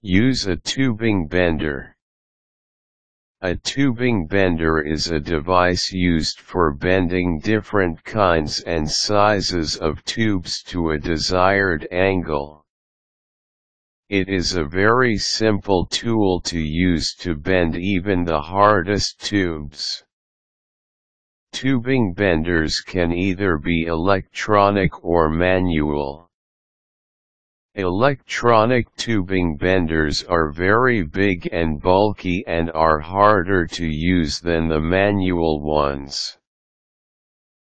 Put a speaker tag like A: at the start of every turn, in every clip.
A: Use a tubing bender. A tubing bender is a device used for bending different kinds and sizes of tubes to a desired angle. It is a very simple tool to use to bend even the hardest tubes. Tubing benders can either be electronic or manual. Electronic tubing benders are very big and bulky and are harder to use than the manual ones.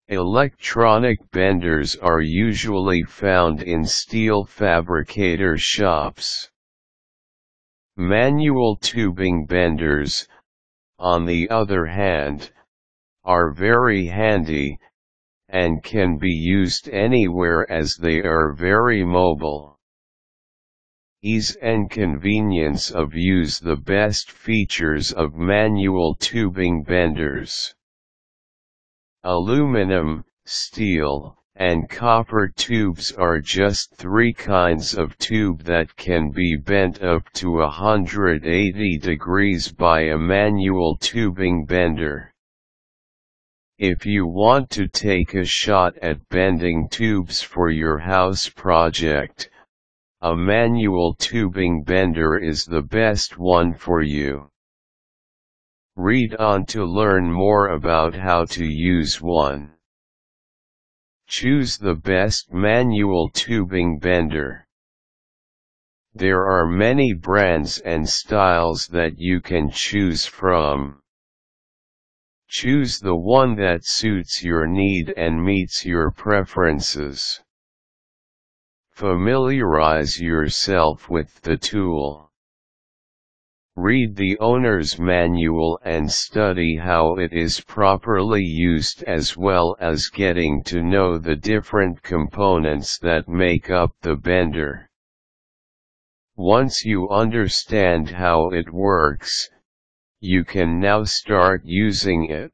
A: Electronic benders are usually found in steel fabricator shops. Manual tubing benders, on the other hand, are very handy, and can be used anywhere as they are very mobile. Ease and convenience of use. The best features of manual tubing benders. Aluminum, steel, and copper tubes are just three kinds of tube that can be bent up to 180 degrees by a manual tubing bender. If you want to take a shot at bending tubes for your house project, a manual tubing bender is the best one for you. Read on to learn more about how to use one. Choose the best manual tubing bender. There are many brands and styles that you can choose from. Choose the one that suits your need and meets your preferences. Familiarize yourself with the tool. Read the owner's manual and study how it is properly used, as well as getting to know the different components that make up the bender. Once you understand how it works, you can now start using it.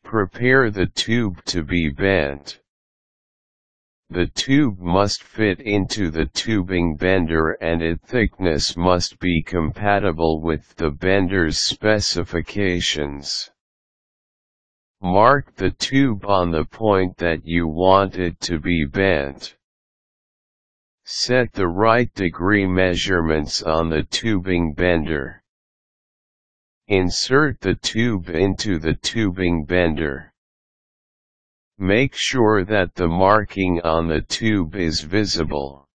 A: Prepare the tube to be bent. The tube must fit into the tubing bender and its thickness must be compatible with the bender's specifications. Mark the tube on the point that you want it to be bent. Set the right degree measurements on the tubing bender. Insert the tube into the tubing bender. Make sure that the marking on the tube is visible.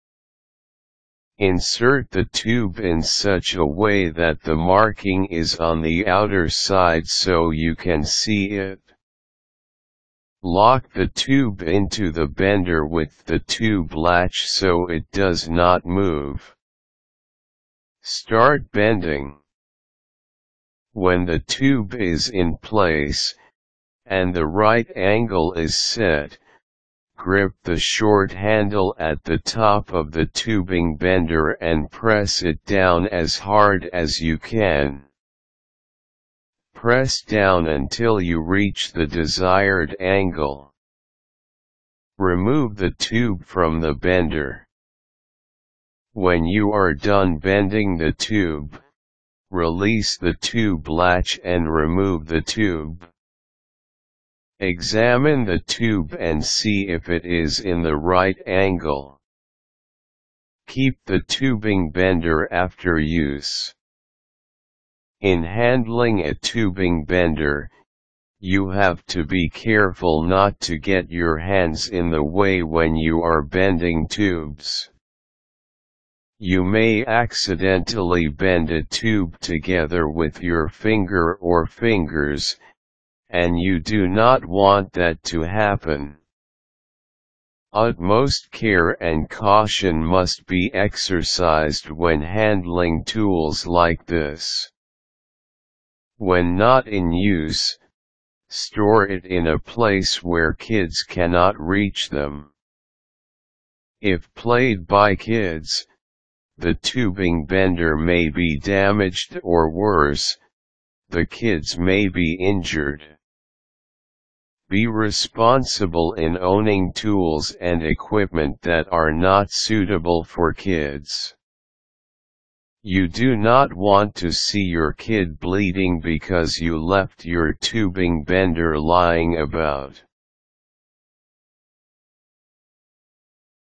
A: Insert the tube in such a way that the marking is on the outer side so you can see it. Lock the tube into the bender with the tube latch so it does not move. Start bending. When the tube is in place, and the right angle is set, grip the short handle at the top of the tubing bender and press it down as hard as you can. Press down until you reach the desired angle. Remove the tube from the bender. When you are done bending the tube, release the tube latch and remove the tube. Examine the tube and see if it is in the right angle. Keep the tubing bender after use. In handling a tubing bender, you have to be careful not to get your hands in the way when you are bending tubes. You may accidentally bend a tube together with your finger or fingers, and you do not want that to happen. Utmost care and caution must be exercised when handling tools like this. When not in use, store it in a place where kids cannot reach them. If played by kids, the tubing bender may be damaged or worse, the kids may be injured. Be responsible in owning tools and equipment that are not suitable for kids. You do not want to see your kid bleeding because you left your tubing bender lying about.